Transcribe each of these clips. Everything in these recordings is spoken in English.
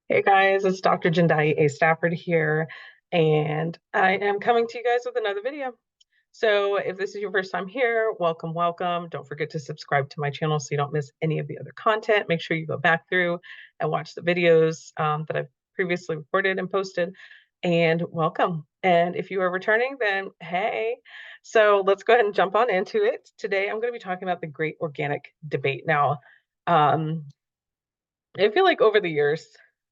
Hey guys, it's Dr. Jindai A. Stafford here, and I am coming to you guys with another video. So if this is your first time here, welcome, welcome. Don't forget to subscribe to my channel so you don't miss any of the other content. Make sure you go back through and watch the videos that I've previously recorded and posted, and welcome. And if you are returning, then hey. So let's go ahead and jump on into it. Today I'm going to be talking about the great organic debate. Now, um, I feel like over the years,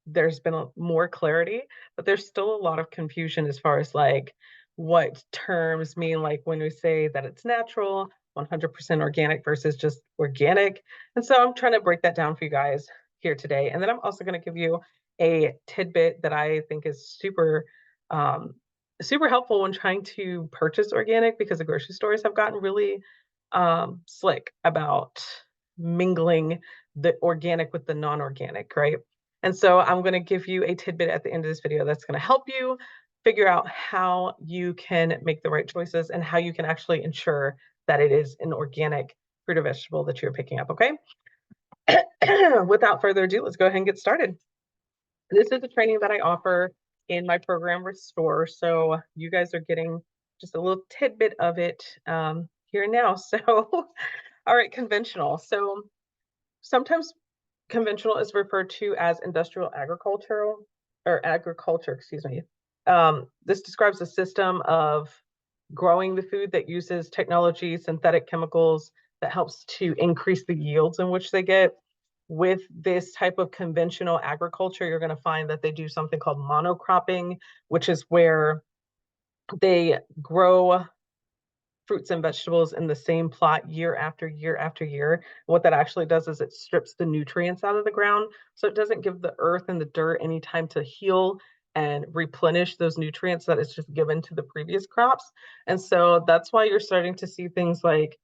there's been more clarity, but there's still a lot of confusion as far as like what terms mean, like when we say that it's natural, 100% organic versus just organic. And so I'm trying to break that down for you guys here today. And then I'm also going to give you a tidbit that I think is um, super helpful when trying to purchase organic because the grocery stores have gotten really slick about mingling the organic with the non-organic, right? And so I'm going to give you a tidbit at the end of this video that's going to help you figure out how you can make the right choices and how you can actually ensure that it is an organic fruit or vegetable that you're picking up, okay? Without further ado, let's go ahead and get started. This is a training that I offer in my program Restore. So you guys are getting just a little tidbit of it here and now. So, all right, conventional. So sometimes conventional is referred to as industrial agricultural or agriculture, excuse me. This describes a system of growing the food that uses technology, synthetic chemicals that helps to increase the yields in which they get. With this type of conventional agriculture, you're going to find that they do something called monocropping, which is where they grow fruits and vegetables in the same plot year after year after year. What that actually does is it strips the nutrients out of the ground. So it doesn't give the earth and the dirt any time to heal and replenish those nutrients that it's just given to the previous crops. And so that's why you're starting to see things like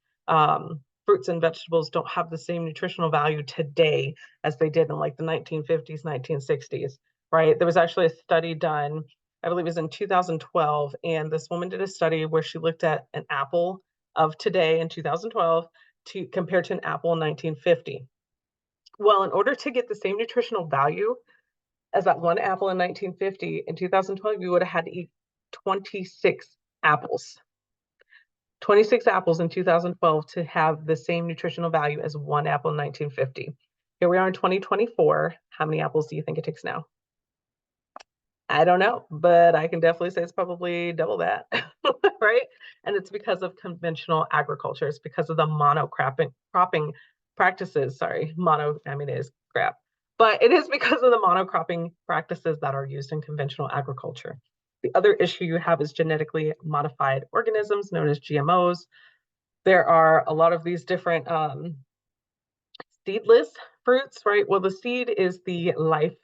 fruits and vegetables don't have the same nutritional value today as they did in like the 1950s, 1960s, right? There was actually a study done, I believe it was in 2012, and this woman did a study where she looked at an apple of today in 2012 to compared to an apple in 1950. Well, in order to get the same nutritional value as that one apple in 1950, in 2012, you would have had to eat 26 apples. 26 apples in 2012 to have the same nutritional value as one apple in 1950. Here we are in 2024. How many apples do you think it takes now? I don't know, but I can definitely say it's probably double that, right? And it's because of conventional agriculture. It's because of the cropping practices. Sorry, I mean, it is crap, but it is because of the monocropping practices that are used in conventional agriculture. The other issue you have is genetically modified organisms known as GMOs. There are a lot of these different seedless fruits, right? Well, the seed is the life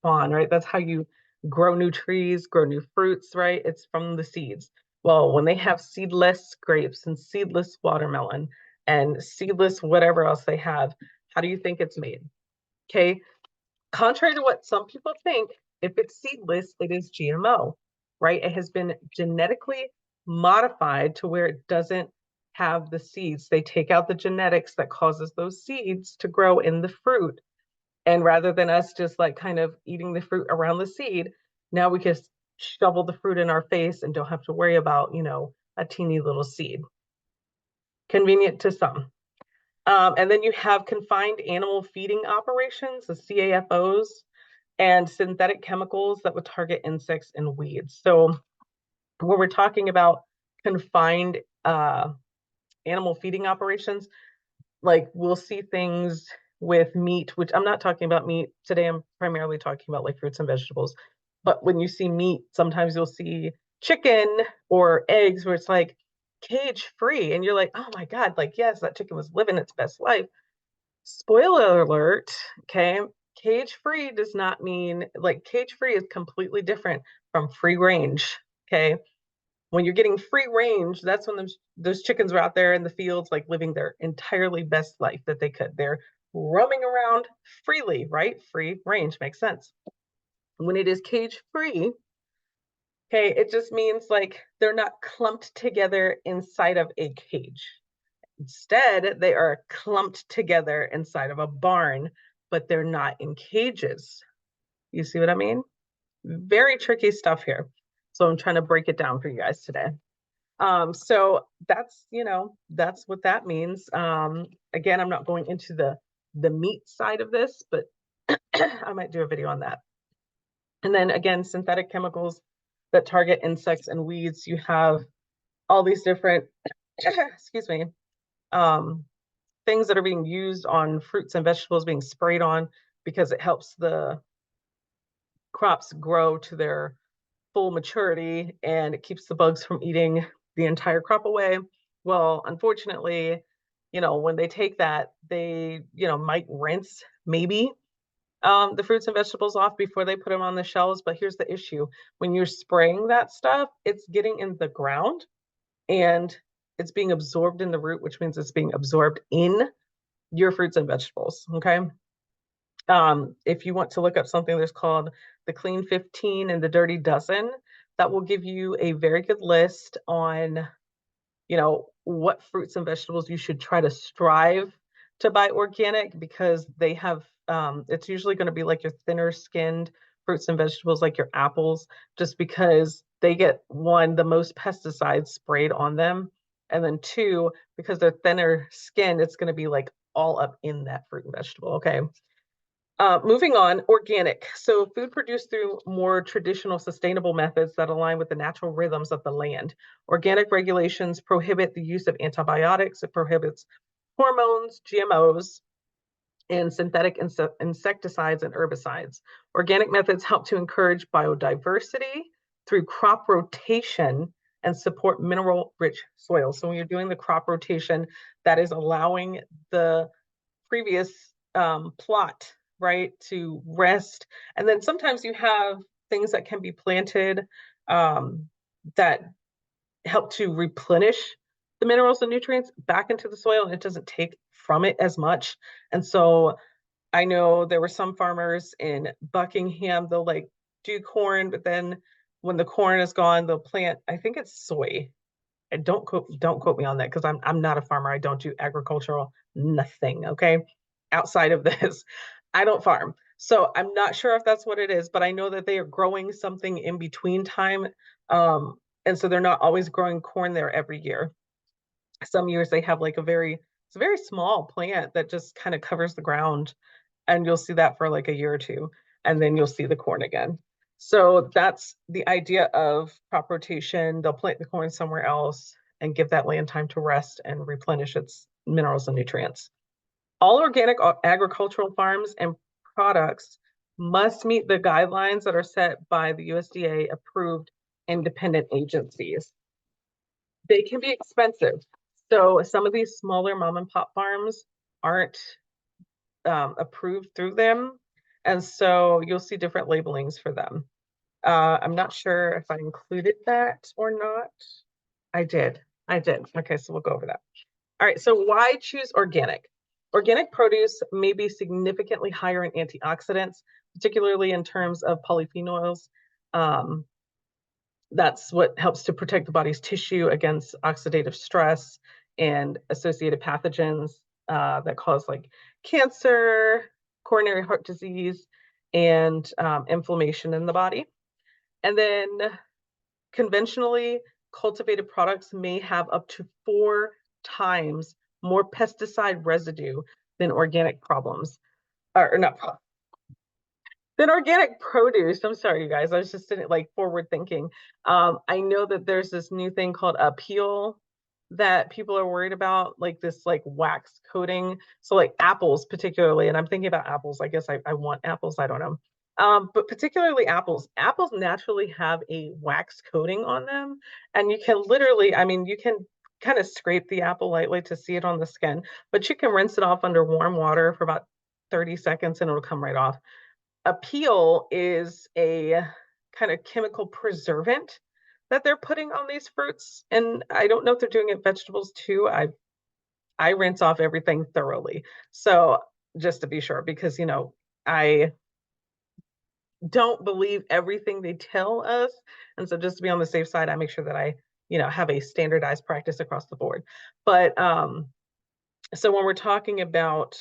spawn, right? That's how you grow new trees, grow new fruits, right? It's from the seeds. Well, when they have seedless grapes and seedless watermelon and seedless whatever else they have, how do you think it's made? Okay. Contrary to what some people think, if it's seedless, it is GMO, right? It has been genetically modified to where it doesn't have the seeds. They take out the genetics that causes those seeds to grow in the fruit. And rather than us just like kind of eating the fruit around the seed, now we can shovel the fruit in our face and don't have to worry about, a teeny little seed. Convenient to some. And then you have confined animal feeding operations, the CAFOs, and synthetic chemicals that would target insects and weeds. So when we're talking about confined animal feeding operations, like we'll see things with meat, which I'm not talking about meat today. I'm primarily talking about like fruits and vegetables. But when you see meat, sometimes you'll see chicken or eggs where it's like cage free. And you're like, oh my God, like, yes, that chicken was living its best life. Spoiler alert, okay? Cage free does not mean like cage free is completely different from free range, okay? When you're getting free range, that's when those chickens are out there in the fields, like living their entirely best life that they could. They're roaming around freely, right? Free range makes sense. When it is cage free, okay, it just means like they're not clumped together inside of a cage. Instead, they are clumped together inside of a barn, but they're not in cages. You see what I mean? Very tricky stuff here. So I'm trying to break it down for you guys today. So that's, that's what that means. Again, I'm not going into the meat side of this, but I might do a video on that. And then again, synthetic chemicals that target insects and weeds. You have all these different, excuse me, um, things that are being used on fruits and vegetables being sprayed on because it helps the crops grow to their full maturity and it keeps the bugs from eating the entire crop away. Well, unfortunately, when they take that, they, might rinse maybe the fruits and vegetables off before they put them on the shelves. But here's the issue. When you're spraying that stuff, it's getting in the ground and it's being absorbed in the root, which means it's being absorbed in your fruits and vegetables. Okay. If you want to look up something, there's called the Clean 15 and the Dirty Dozen. That will give you a very good list on, what fruits and vegetables you should try to strive to buy organic because they have, it's usually going to be like your thinner skinned fruits and vegetables, like your apples, just because they get one, the most pesticides sprayed on them. And then two, because they're thinner skinned, it's going to be like all up in that fruit and vegetable. Okay. Moving on, organic. So food produced through more traditional sustainable methods that align with the natural rhythms of the land. Organic regulations prohibit the use of antibiotics. It prohibits hormones, GMOs, and synthetic insecticides and herbicides. Organic methods help to encourage biodiversity through crop rotation and support mineral-rich soils. So when you're doing the crop rotation, that is allowing the previous plot, right, to rest. And then sometimes you have things that can be planted that help to replenish the minerals and nutrients back into the soil, and it doesn't take from it as much. And so I know there were some farmers in Buckingham, they'll like do corn, but then when the corn is gone, they'll plant, I think it's soy. And don't quote me on that because I'm not a farmer. I don't do agricultural nothing. Okay. Outside of this, I don't farm. So I'm not sure if that's what it is, but I know that they are growing something in between time. And so they're not always growing corn there every year. Some years they have like it's a very small plant that just kind of covers the ground and you'll see that for like a year or two, and then you'll see the corn again. So that's the idea of crop rotation. They'll plant the corn somewhere else and give that land time to rest and replenish its minerals and nutrients. All organic agricultural farms and products must meet the guidelines that are set by the USDA approved independent agencies. They can be expensive. So some of these smaller mom and pop farms aren't approved through them. And so you'll see different labelings for them. I'm not sure if I included that or not. I did. I did. Okay, so we'll go over that. All right, so why choose organic? Organic produce may be significantly higher in antioxidants, particularly in terms of polyphenols. Um, that's what helps to protect the body's tissue against oxidative stress and associated pathogens that cause like cancer, coronary heart disease, and inflammation in the body. And then conventionally cultivated products may have up to 4 times more pesticide residue than organic problems, or not than organic produce. I'm sorry, you guys. I was just like forward thinking. I know that there's this new thing called a peel that people are worried about, like this like wax coating. So like apples particularly, and I'm thinking about apples. I guess I want apples. I don't know. But particularly apples. Apples naturally have a wax coating on them, and you can literally, I mean, you can kind of scrape the apple lightly to see it on the skin, but you can rinse it off under warm water for about 30 seconds and it'll come right off. A peel is a kind of chemical preservant that they're putting on these fruits. And I don't know if they're doing it vegetables too. I rinse off everything thoroughly. So just to be sure, because I don't believe everything they tell us. And so just to be on the safe side, I make sure that I, have a standardized practice across the board. But so when we're talking about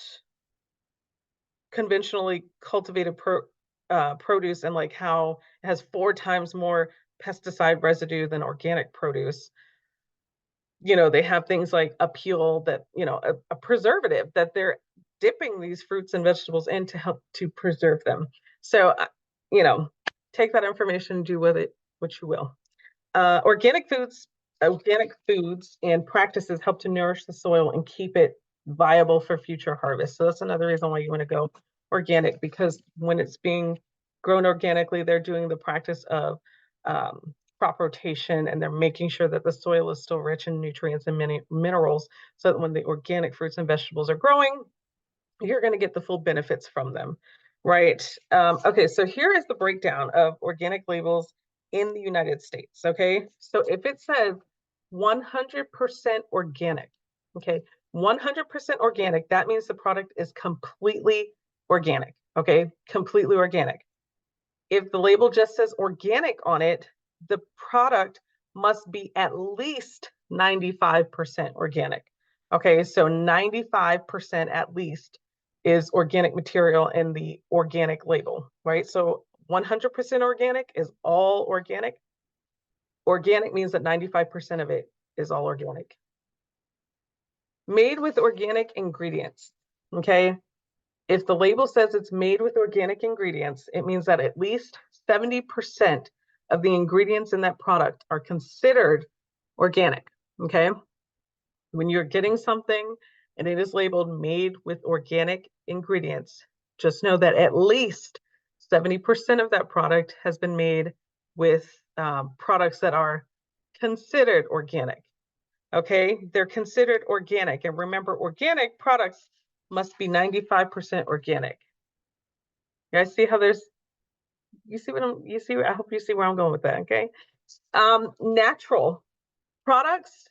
conventionally cultivated produce and like how it has 4 times more pesticide residue than organic produce. They have things like a peel that, a preservative that they're dipping these fruits and vegetables in to help to preserve them. So, you know, take that information, do with it what you will. Organic foods and practices help to nourish the soil and keep it viable for future harvest. So that's another reason why you want to go organic, because when it's being grown organically, they're doing the practice of crop rotation, and they're making sure that the soil is still rich in nutrients and many minerals, so that when the organic fruits and vegetables are growing, you're going to get the full benefits from them, right? Okay, so here is the breakdown of organic labels in the United States. Okay, so if it says 100% organic, okay, 100% organic, that means the product is completely organic. Okay, completely organic. If the label just says organic on it, the product must be at least 95% organic. Okay, so 95% at least is organic material in the organic label, right? So 100% organic is all organic. Organic means that 95% of it is all organic. Made with organic ingredients, okay? If the label says it's made with organic ingredients, it means that at least 70% of the ingredients in that product are considered organic, okay? When you're getting something and it is labeled made with organic ingredients, just know that at least 70% of that product has been made with products that are considered organic. Okay, they're considered organic. And remember, organic products must be 95% organic. You guys see how I hope you see where I'm going with that, okay? Natural products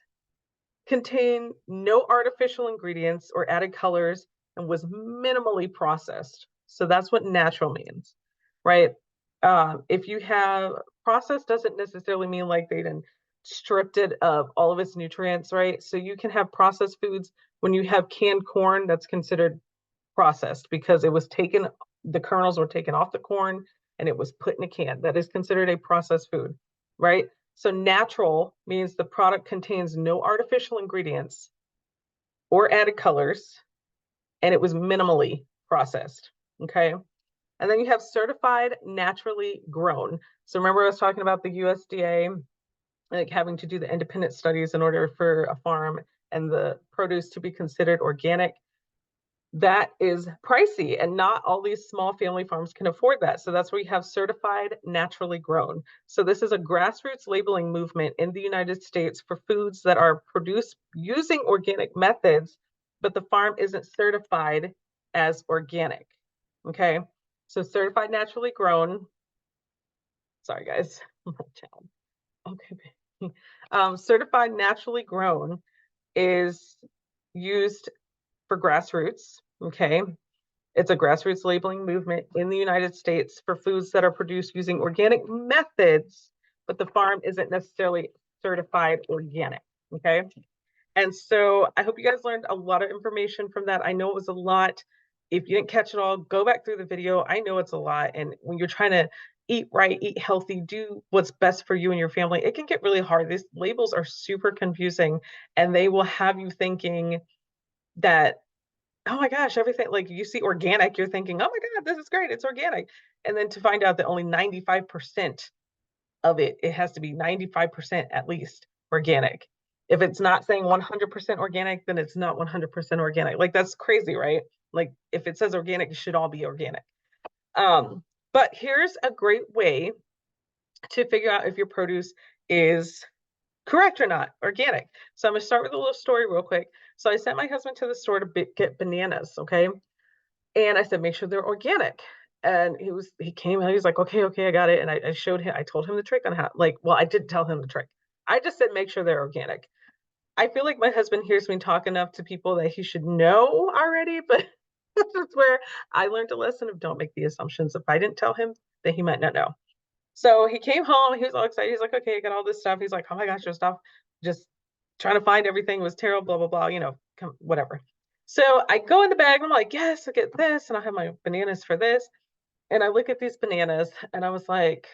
contain no artificial ingredients or added colors and was minimally processed. So that's what natural means, right? If you have processed, doesn't necessarily mean like they didn't stripped it of all of its nutrients, right? So you can have processed foods. When you have canned corn, that's considered processed because the kernels were taken off the corn and it was put in a can. That is considered a processed food, right? So natural means the product contains no artificial ingredients or added colors, and it was minimally processed, okay? And then you have certified naturally grown. So remember I was talking about the USDA, like having to do the independent studies in order for a farm and the produce to be considered organic. That is pricey, and not all these small family farms can afford that. So that's where you have certified naturally grown. So this is a grassroots labeling movement in the United States for foods that are produced using organic methods, but the farm isn't certified as organic. Okay, so certified naturally grown. Sorry, guys. Okay. Certified naturally grown is used for grassroots, okay? It's a grassroots labeling movement in the United States for foods that are produced using organic methods, but the farm isn't necessarily certified organic, okay? And so I hope you guys learned a lot of information from that. I know it was a lot. If you didn't catch it all, go back through the video. I know it's a lot. And when you're trying to eat right, eat healthy, do what's best for you and your family, it can get really hard. These labels are super confusing, and they will have you thinking that, oh my gosh, everything, like you see organic, you're thinking, oh my God, this is great, it's organic. And then to find out that only 95% of it has to be 95% at least organic. If it's not saying 100% organic, then it's not 100% organic. Like that's crazy, right? Like if it says organic, it should all be organic. But here's a great way to figure out if your produce is correct or not, organic. So I'm gonna start with a little story real quick. So I sent my husband to the store to get bananas, okay? And I said, make sure they're organic. And he came and he was like, okay, I got it. And I told him the trick on how, like, well, I didn't tell him the trick. I just said, make sure they're organic. I feel like my husband hears me talk enough to people that he should know already, but this is where I learned a lesson of don't make the assumptions. If I didn't tell him, then he might not know. So he came home, he was all excited. He's like, okay, I got all this stuff. He's like, oh my gosh, your stuff, just trying to find everything was terrible, blah, blah, blah, whatever. So I go in the bag, I'm like, yes, I get this, and I have my bananas for this. And I look at these bananas and I was like,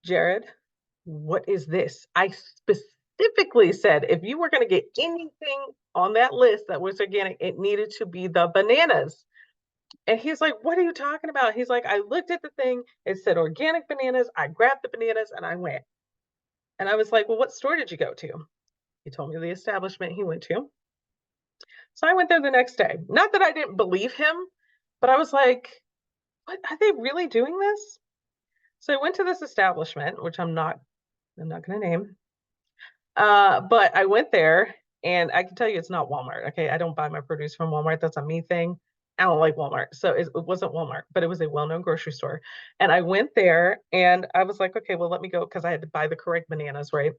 Jared, what is this? I specifically said if you were going to get anything on that list that was organic, it needed to be the bananas. And he's like, what are you talking about? He's like, I looked at the thing, it said organic bananas. I grabbed the bananas and I went. And I was like, well, what store did you go to? He told me the establishment he went to. So I went there the next day. Not that I didn't believe him, but I was like, what, are they really doing this? So I went to this establishment, which I'm not going to name. But I went there and I can tell you it's not Walmart. Okay. I don't buy my produce from Walmart. That's a me thing. I don't like Walmart. So it wasn't Walmart, but it was a well-known grocery store. And I went there and I was like, okay, well, let me go because I had to buy the correct bananas, right?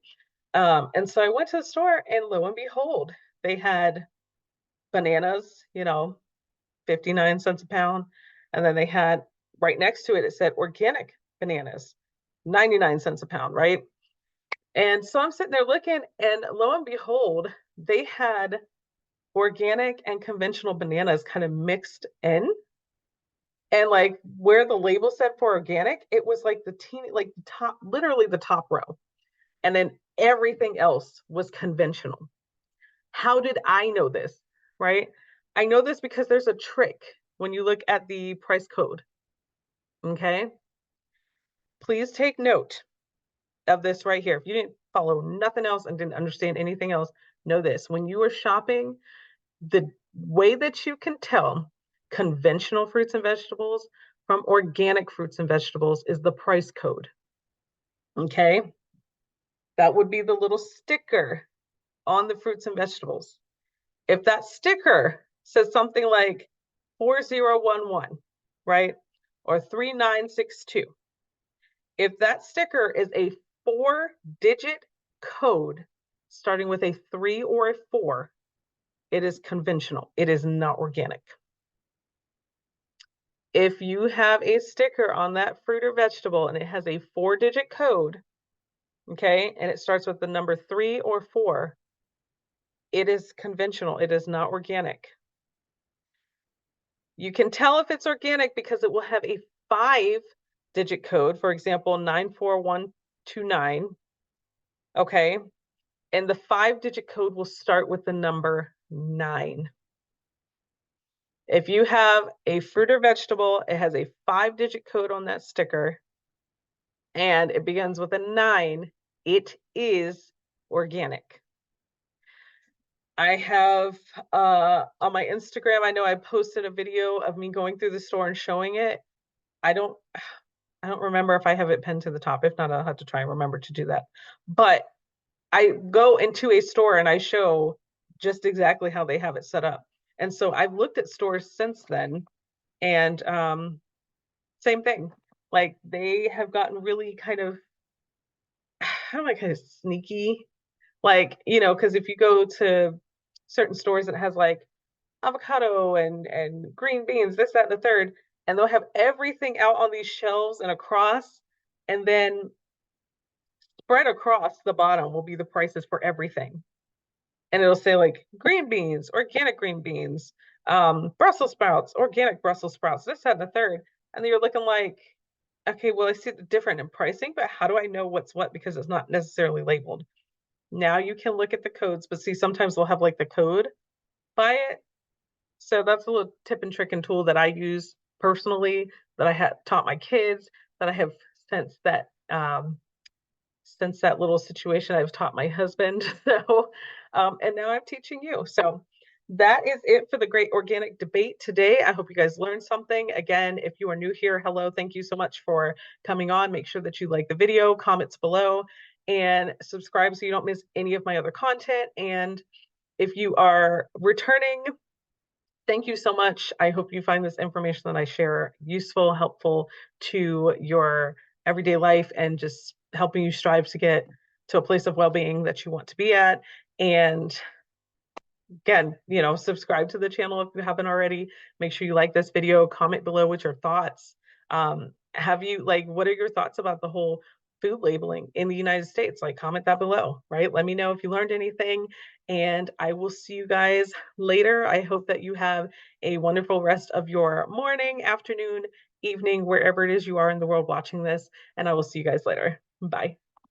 And so I went to the store and lo and behold, they had bananas, 59 cents a pound. And then they had right next to it, it said organic bananas, 99 cents a pound, right? And so I'm sitting there looking, and lo and behold, they had organic and conventional bananas kind of mixed in. And like where the label said for organic, it was like like the top, literally the top row. And then everything else was conventional. How did I know this? Right? I know this because there's a trick when you look at the price code. Okay. Please take note of this right here. If you didn't follow nothing else and didn't understand anything else, know this. When you are shopping, the way that you can tell conventional fruits and vegetables from organic fruits and vegetables is the price code. Okay. That would be the little sticker on the fruits and vegetables. If that sticker says something like 4011, right? Or 3962, if that sticker is a 4-digit code starting with a 3 or a 4, it is conventional. It is not organic. If you have a sticker on that fruit or vegetable and it has a 4-digit code, okay, and it starts with the number 3 or 4, it is conventional. It is not organic. You can tell if it's organic because it will have a 5-digit code, for example, 94129, okay? And the 5-digit code will start with the number 9. If you have a fruit or vegetable, it has a 5-digit code on that sticker, and it begins with a 9, it is organic. I have on my Instagram, I know I posted a video of me going through the store and showing it. I don't remember if I have it pinned to the top. If not, I'll have to try and remember to do that. But I go into a store and I show just exactly how they have it set up. And so I've looked at stores since then, and same thing. Like they have gotten really kind of, how am I kind of sneaky? Like, because if you go to certain stores that has like avocado and green beans, this, that, and the third, and they'll have everything out on these shelves and across, and then spread across the bottom will be the prices for everything. And it'll say like green beans, organic green beans, Brussels sprouts, organic Brussels sprouts, this, that, and the third. And then you're looking like, okay, well, I see the different in pricing, but how do I know what's what? Because it's not necessarily labeled. Now you can look at the codes, but see, sometimes they'll have like the code by it. So that's a little tip and trick and tool that I use personally, that I have taught my kids, that I have since that little situation I've taught my husband. So and now I'm teaching you. So that is it for the great organic debate today. I hope you guys learned something. Again, if you are new here, hello, thank you so much for coming on. Make sure that you like the video, comments below, and subscribe so you don't miss any of my other content. And if you are returning, thank you so much. I hope you find this information that I share useful, helpful to your everyday life, and just helping you strive to get to a place of well-being that you want to be at. And again, subscribe to the channel if you haven't already. Make sure you like this video, comment below with your thoughts. What are your thoughts about the whole food labeling in the United States? Like, comment that below, right? Let me know if you learned anything. and I will see you guys later. I hope that you have a wonderful rest of your morning, afternoon, evening, wherever it is you are in the world watching this, and I will see you guys later. Bye.